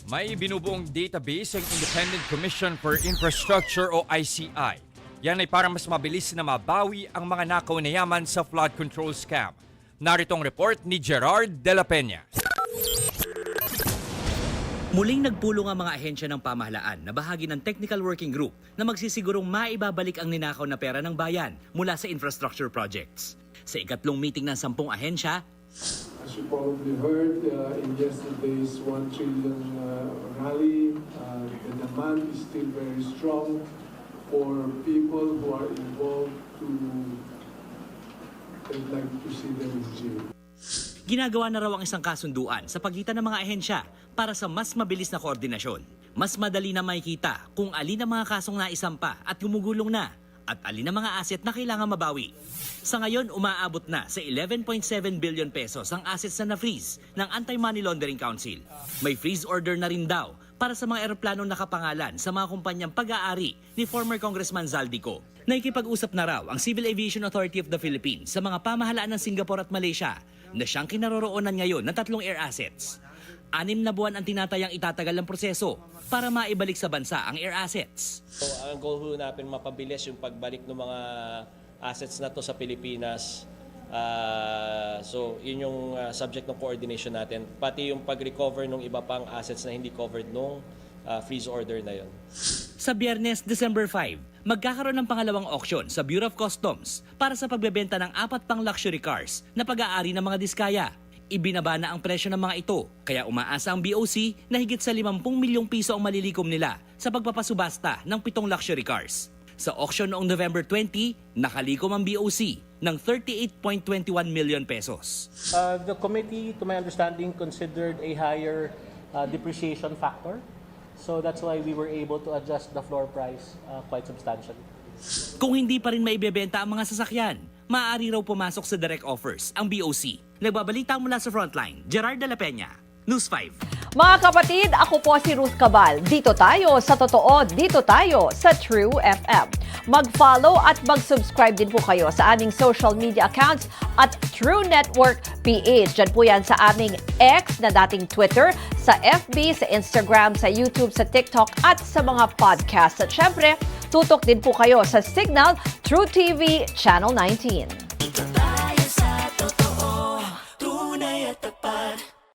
May binubuong database ang Independent Commission for Infrastructure o ICI. Yan ay para mas mabilis na mabawi ang mga nakaw na yaman sa flood control scam. Narito ang report ni Gerard de la Peña. Muling nagpulong ang mga ahensya ng pamahalaan na bahagi ng Technical Working Group na magsisigurong maibabalik ang ninakaw na pera ng bayan mula sa infrastructure projects. Sa ikatlong meeting ng 10 ahensya, as you probably heard in yesterday's 1 trillion rally, the demand is still very strong for people who are involved to, I'd like to see them in jail. ginagawa na raw ang isang kasunduan sa pagitan ng mga ahensya para sa mas mabilis na koordinasyon. Mas madali na makikita kung alin ang mga kasong naisampa at gumugulong na at alin ang mga asset na kailangan mabawi. Sa ngayon, umaabot na sa 11.7 billion pesos ang assets na na-freeze ng Anti-Money Laundering Council. May freeze order na rin daw para sa mga eroplanong nakapangalan sa mga kumpanyang pag-aari ni former Congressman Zaldico. Nakikipag-usap na raw ang Civil Aviation Authority of the Philippines sa mga pamahalaan ng Singapore at Malaysia na siyang kinaroroonan ngayon ng 3 air assets. 6 na buwan ang tinatayang itatagal ng proseso para maibalik sa bansa ang air assets. So, ang goal ho natin mapabilis yung pagbalik ng mga assets na to sa Pilipinas. So, yun yung subject ng coordination natin. Pati yung pag-recover ng iba pang assets na hindi covered nung freeze order na yun. Sa Biyernes, December 5, magkakaroon ng pangalawang auction sa Bureau of Customs para sa pagbebenta ng 4 pang luxury cars na pag-aari ng mga diskaya. Ibinaba na ang presyo ng mga ito, kaya umaasa ang BOC na higit sa 50 milyong piso ang malilikom nila sa pagpapasubasta ng 7 luxury cars. Sa auction noong November 20, nakalikom ang BOC ng 38.21 million pesos. The committee, to my understanding, considered a higher depreciation factor. So that's why we were able to adjust the floor price quite substantially. Kung hindi pa rin maibebenta ang mga sasakyan, maaari raw pumasok sa direct offers ang BOC. Nagbabalita mula sa Frontline, Gerard de la Peña, News 5. Mga kapatid, ako po si Ruth Cabal. Dito tayo sa totoo, dito tayo sa True FM. Mag-follow at mag-subscribe din po kayo sa aming social media accounts at True Network PH. Diyan po yan sa aming X na dating Twitter, sa FB, sa Instagram, sa YouTube, sa TikTok at sa mga podcast. At syempre, tutok din po kayo sa Signal True TV Channel 19.